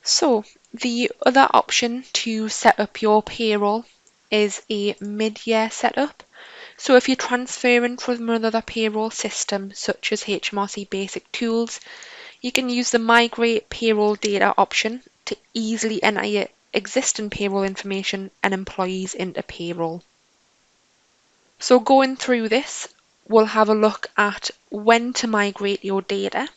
So the other option to set up your payroll is a mid-year setup. So if you're transferring from another payroll system such as HMRC Basic Tools, you can use the Migrate Payroll Data option to easily enter your existing payroll information and employees into payroll. So going through this, we'll have a look at when to migrate your data,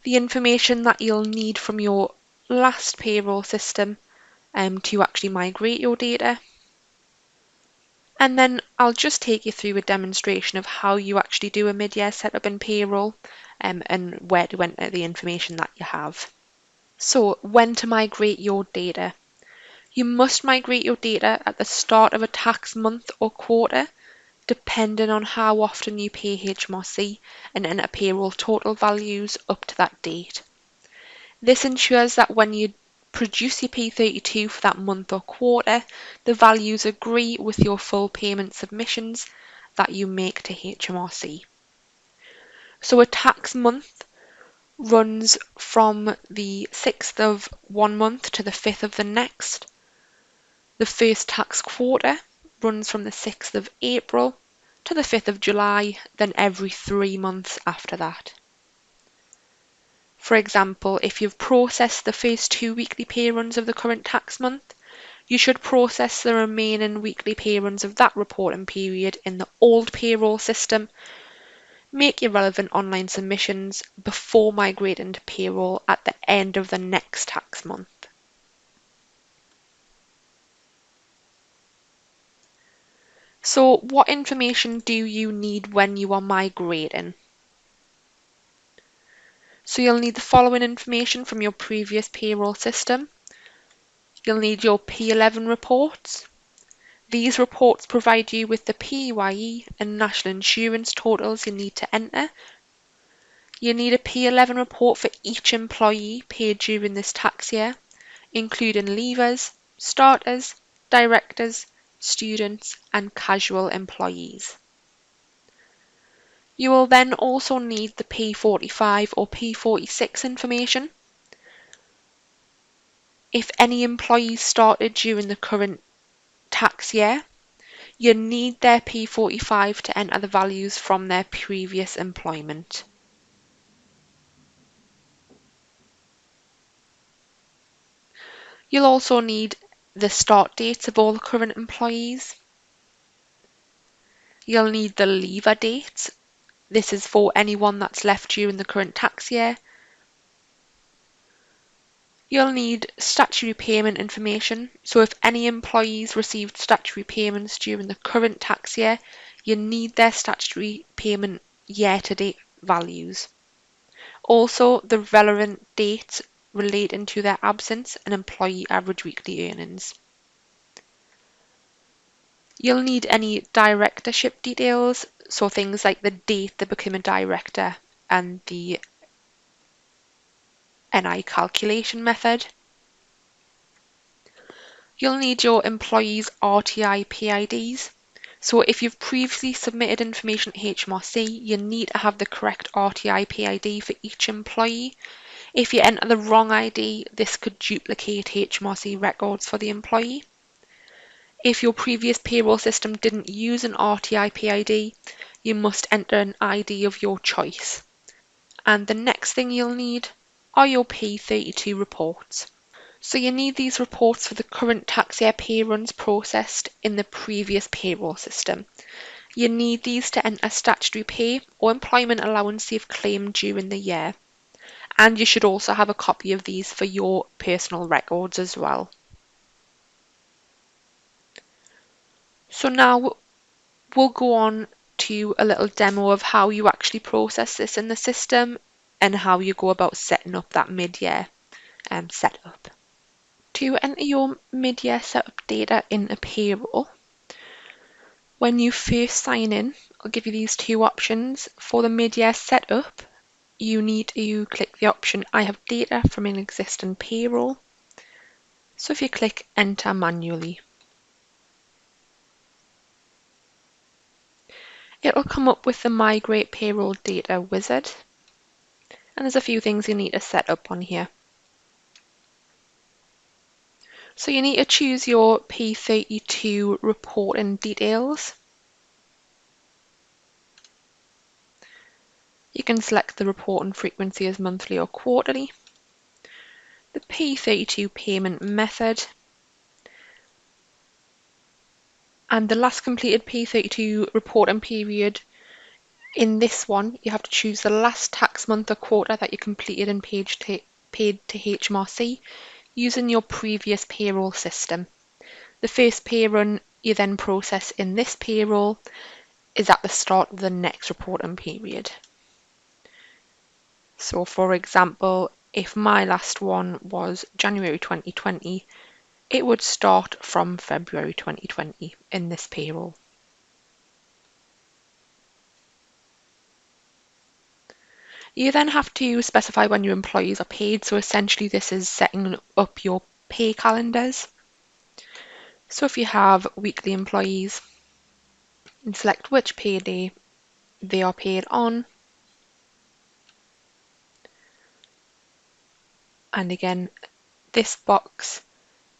the information that you'll need from your last payroll system to actually migrate your data. And then I'll just take you through a demonstration of how you actually do a mid-year setup in payroll and where to enter the information that you have. So when to migrate your data. You must migrate your data at the start of a tax month or quarter, depending on how often you pay HMRC and enter payroll total values up to that date. This ensures that when you produce your P32 for that month or quarter, the values agree with your full payment submissions that you make to HMRC. So a tax month runs from the 6th of one month to the 5th of the next. The first tax quarter runs from the 6th of April to the 5th of July, then every 3 months after that. For example, if you've processed the first 2 weekly pay runs of the current tax month, you should process the remaining weekly pay runs of that reporting period in the old payroll system, make your relevant online submissions before migrating to payroll at the end of the next tax month. So what information do you need when you are migrating? So you'll need the following information from your previous payroll system. You'll need your P11 reports. These reports provide you with the PAYE and national insurance totals you need to enter. You need a P11 report for each employee paid during this tax year, including leavers, starters, directors, students, and casual employees. You will then also need the P45 or P46 information. If any employees started during the current tax year, you need their P45 to enter the values from their previous employment. You'll also need the start dates of all the current employees. You'll need the leaver dates. This is for anyone that's left during the current tax year. You'll need statutory payment information. So if any employees received statutory payments during the current tax year, you need their statutory payment year-to-date values. Also, the relevant dates relating to their absence and employee average weekly earnings. You'll need any directorship details, so things like the date they became a director and the NI calculation method. You'll need your employees' RTI PIDs. So if you've previously submitted information to HMRC, you need to have the correct RTI PID for each employee. If you enter the wrong ID, this could duplicate HMRC records for the employee. If your previous payroll system didn't use an RTI PID, you must enter an ID of your choice. And the next thing you'll need are your P32 reports. So you need these reports for the current tax year pay runs processed in the previous payroll system. You need these to enter statutory pay or employment allowance you've claimed during the year. And you should also have a copy of these for your personal records as well. So now we'll go on to a little demo of how you actually process this in the system and how you go about setting up that mid-year setup. To enter your mid-year setup data in a payroll, when you first sign in, I'll give you these two options. For the mid-year setup, you need to click the option I have data from an existing payroll. So if you click enter manually, it'll come up with the Migrate Payroll Data wizard. And there's a few things you need to set up on here. So you need to choose your P32 reporting details. You can select the reporting frequency as monthly or quarterly, the P32 payment method, and the last completed P32 reporting period. In this one, you have to choose the last tax month or quarter that you completed and paid to HMRC using your previous payroll system. The first pay run you then process in this payroll is at the start of the next reporting period. So for example, if my last one was January 2020, it would start from February 2020 in this payroll. You then have to specify when your employees are paid, so essentially this is setting up your pay calendars. So if you have weekly employees, and select which payday they are paid on. And again, this box,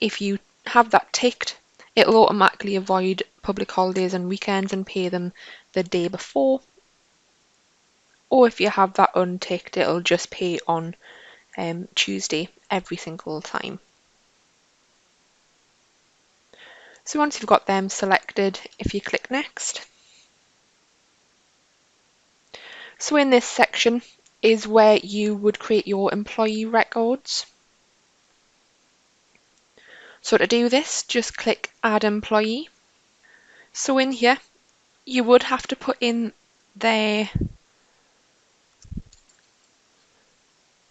if you have that ticked, it'll automatically avoid public holidays and weekends and pay them the day before. Or if you have that unticked, it'll just pay on Tuesday every single time. So once you've got them selected, if you click next. So in this section is where you would create your employee records. So to do this, just click Add Employee. So in here, you would have to put in their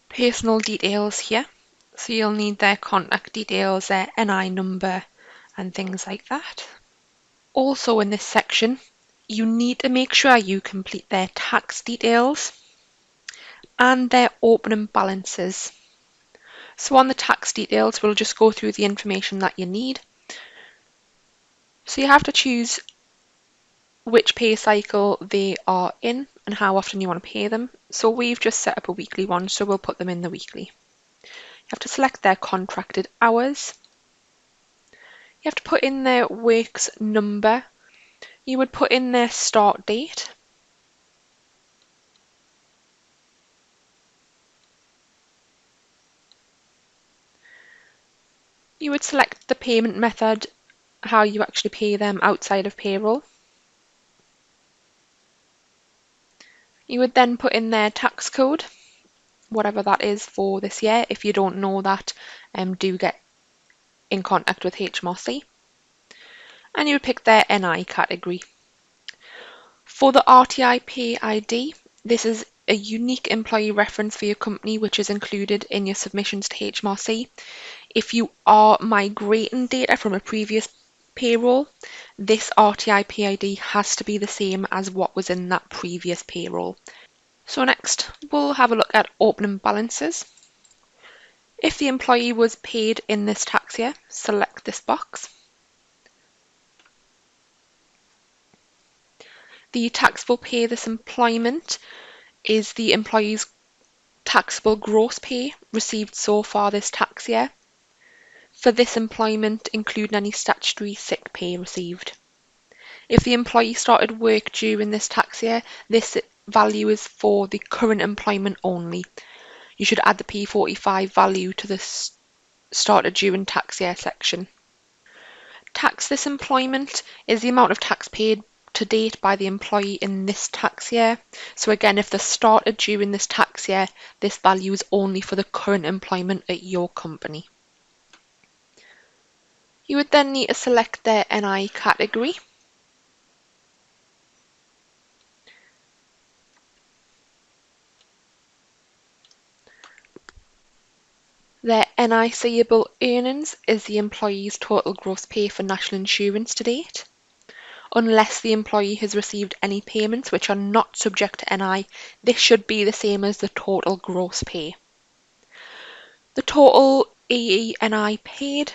personal details here. So you'll need their contact details, their NI number, and things like that. Also in this section, you need to make sure you complete their tax details and their opening balances. So on the tax details, we'll just go through the information that you need. So you have to choose which pay cycle they are in and how often you want to pay them. So we've just set up a weekly one, so we'll put them in the weekly. You have to select their contracted hours. You have to put in their works number. You would put in their start date. You would select the payment method, how you actually pay them outside of payroll. You would then put in their tax code, whatever that is for this year. If you don't know that, do get in contact with HMRC. And you would pick their NI category. For the RTI Pay ID, this is a unique employee reference for your company which is included in your submissions to HMRC. If you are migrating data from a previous payroll, this RTI Pay ID has to be the same as what was in that previous payroll. So next, we'll have a look at opening balances. If the employee was paid in this tax year, select this box. The taxable pay this employment is the employee's taxable gross pay received so far this tax year. For this employment, including any statutory sick pay received. If the employee started work during this tax year, this value is for the current employment only. You should add the P45 value to the started during tax year section. Tax this employment is the amount of tax paid to date by the employee in this tax year. So again, if they started during this tax year, this value is only for the current employment at your company. You would then need to select their NI category. Their NI sayable earnings is the employee's total gross pay for national insurance to date. Unless the employee has received any payments which are not subject to NI, this should be the same as the total gross pay. The total EENI paid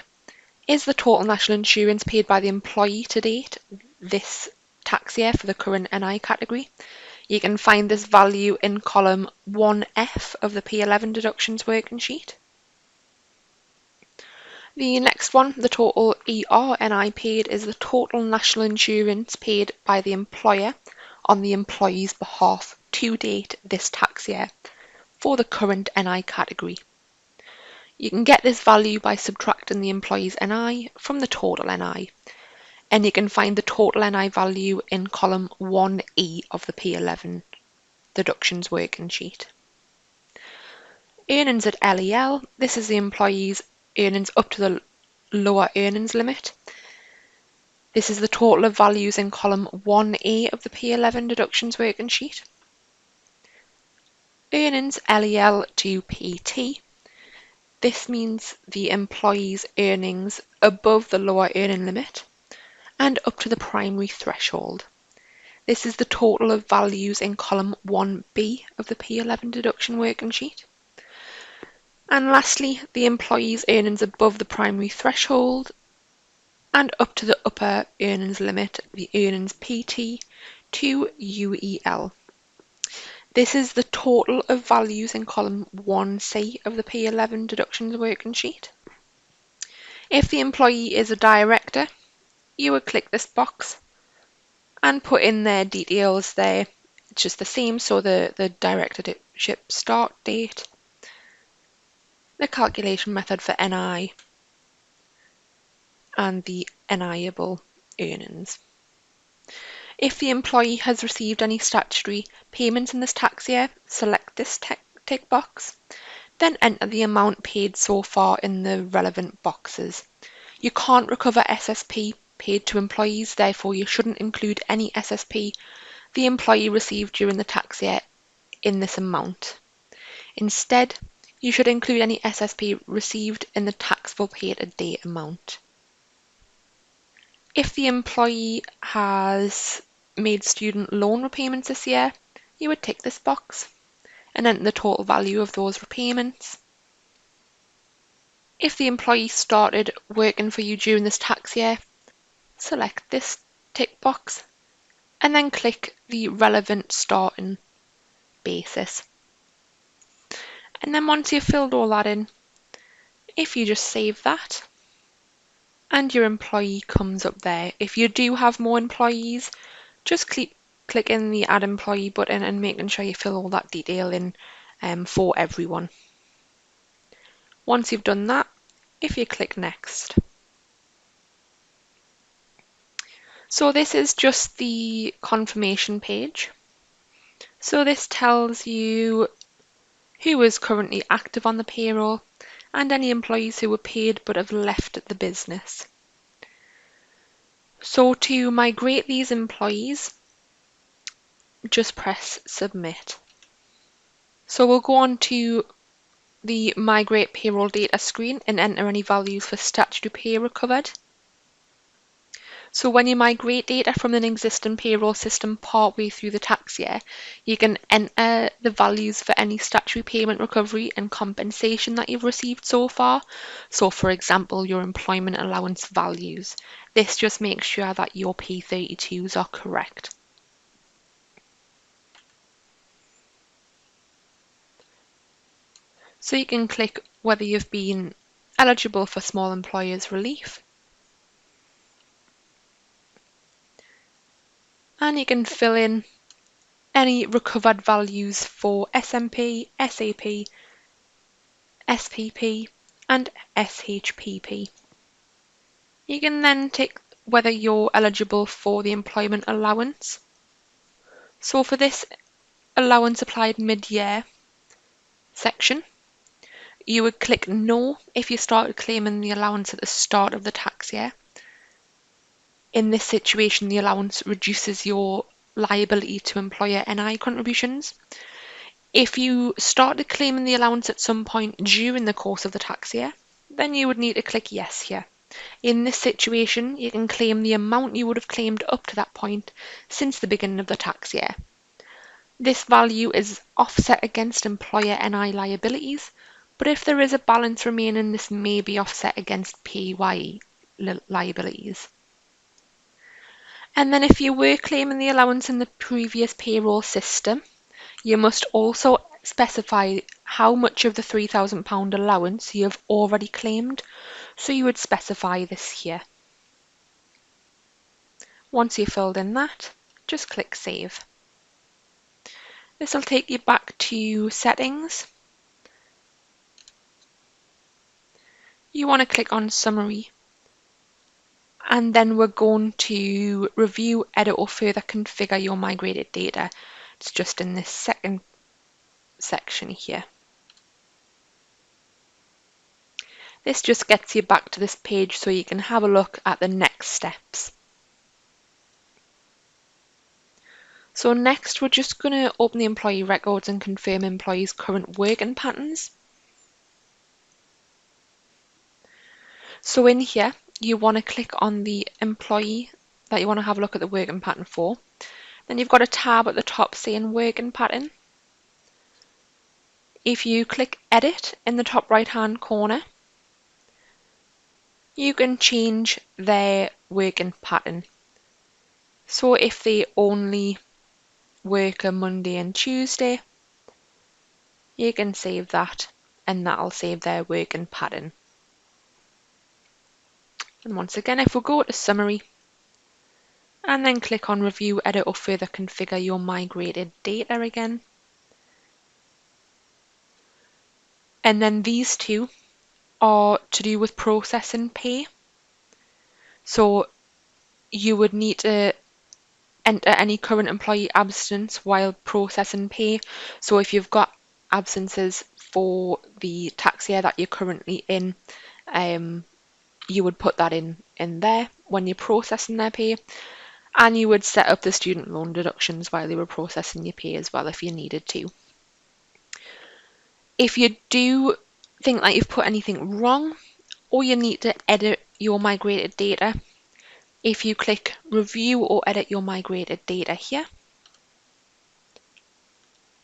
is the total national insurance paid by the employee to date this tax year for the current NI category. You can find this value in column 1F of the P11 deductions working sheet. The next one, the total ERNI paid, is the total national insurance paid by the employer on the employee's behalf to date this tax year for the current NI category. You can get this value by subtracting the employee's NI from the total NI, and you can find the total NI value in column 1E of the P11 deductions working sheet. Earnings at LEL, this is the employee's earnings up to the lower earnings limit. This is the total of values in column 1A of the P11 deductions working sheet. Earnings LEL to PT. This means the employee's earnings above the lower earning limit and up to the primary threshold. This is the total of values in column 1B of the P11 deduction working sheet. And lastly, the employee's earnings above the primary threshold and up to the upper earnings limit, the earnings PT to UEL. This is the total of values in column 1C of the P11 deductions working sheet. If the employee is a director, you would click this box and put in their details there. It's just the same, so the directorship start date, the calculation method for NI, and the NI-able earnings. If the employee has received any statutory payments in this tax year, select this tick box, then enter the amount paid so far in the relevant boxes. You can't recover SSP paid to employees, therefore you shouldn't include any SSP the employee received during the tax year in this amount. Instead, you should include any SSP received in the taxable paid a date amount. If the employee has made student loan repayments this year, you would tick this box and enter the total value of those repayments. If the employee started working for you during this tax year, select this tick box and then click the relevant starting basis. And then once you've filled all that in, if you just save that and your employee comes up there. If you do have more employees, just click in the add employee button and making sure you fill all that detail in for everyone. Once you've done that, if you click next. So this is just the confirmation page. So this tells you who is currently active on the payroll and any employees who were paid but have left the business. So to migrate these employees, just press submit. So we'll go on to the migrate payroll data screen and enter any values for statutory pay recovered. So when you migrate data from an existing payroll system partway through the tax year, you can enter the values for any statutory payment recovery and compensation that you've received so far. So for example, your employment allowance values. This just makes sure that your P32s are correct. So you can click whether you've been eligible for small employers relief. And you can fill in any recovered values for SMP, SAP, SPP and SHPP. You can then tick whether you're eligible for the employment allowance. So for this allowance applied mid-year section, you would click no if you started claiming the allowance at the start of the tax year. In this situation, the allowance reduces your liability to employer NI contributions. If you started claiming the allowance at some point during the course of the tax year, then you would need to click yes here. In this situation, you can claim the amount you would have claimed up to that point since the beginning of the tax year. This value is offset against employer NI liabilities, but if there is a balance remaining, this may be offset against PAYE liabilities. And then if you were claiming the allowance in the previous payroll system, you must also specify how much of the £3,000 allowance you have already claimed. So you would specify this here. Once you've filled in that, just click Save. This will take you back to Settings. You want to click on Summary, and then we're going to review, edit or further configure your migrated data. It's just in this second section here. This just gets you back to this page so you can have a look at the next steps. So next we're just going to open the employee records and confirm employees' current working patterns. So in here you want to click on the employee that you want to have a look at the working pattern for. Then you've got a tab at the top saying working pattern. If you click edit in the top right hand corner, you can change their working pattern. So if they only work a Monday and Tuesday, you can save that and that'll save their working pattern. And once again, if we go to Summary and then click on Review, Edit or Further Configure your migrated data again. And then these two are to do with processing pay. So you would need to enter any current employee absence while processing pay. So if you've got absences for the tax year that you're currently in, you would put that in there when you're processing their pay. And you would set up the student loan deductions while you were processing your pay as well if you needed to. If you do think that you've put anything wrong or you need to edit your migrated data, if you click Review or Edit your migrated data here,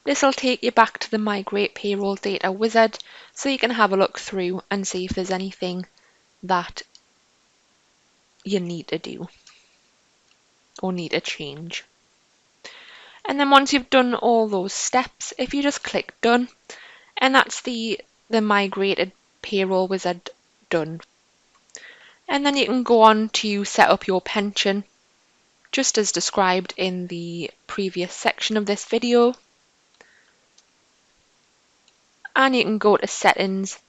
this will take you back to the Migrate Payroll Data wizard so you can have a look through and see if there's anything that you need to do or need to change. And then once you've done all those steps, if you just click Done, and that's the Migrated Payroll wizard done. And then you can go on to set up your pension, just as described in the previous section of this video. And you can go to Settings,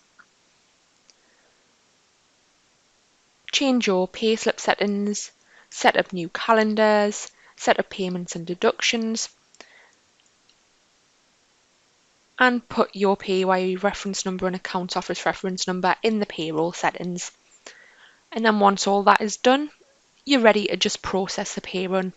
change your payslip settings, set up new calendars, set up payments and deductions, and put your PAYE reference number and accounts office reference number in the payroll settings. And then once all that is done, you're ready to just process the pay run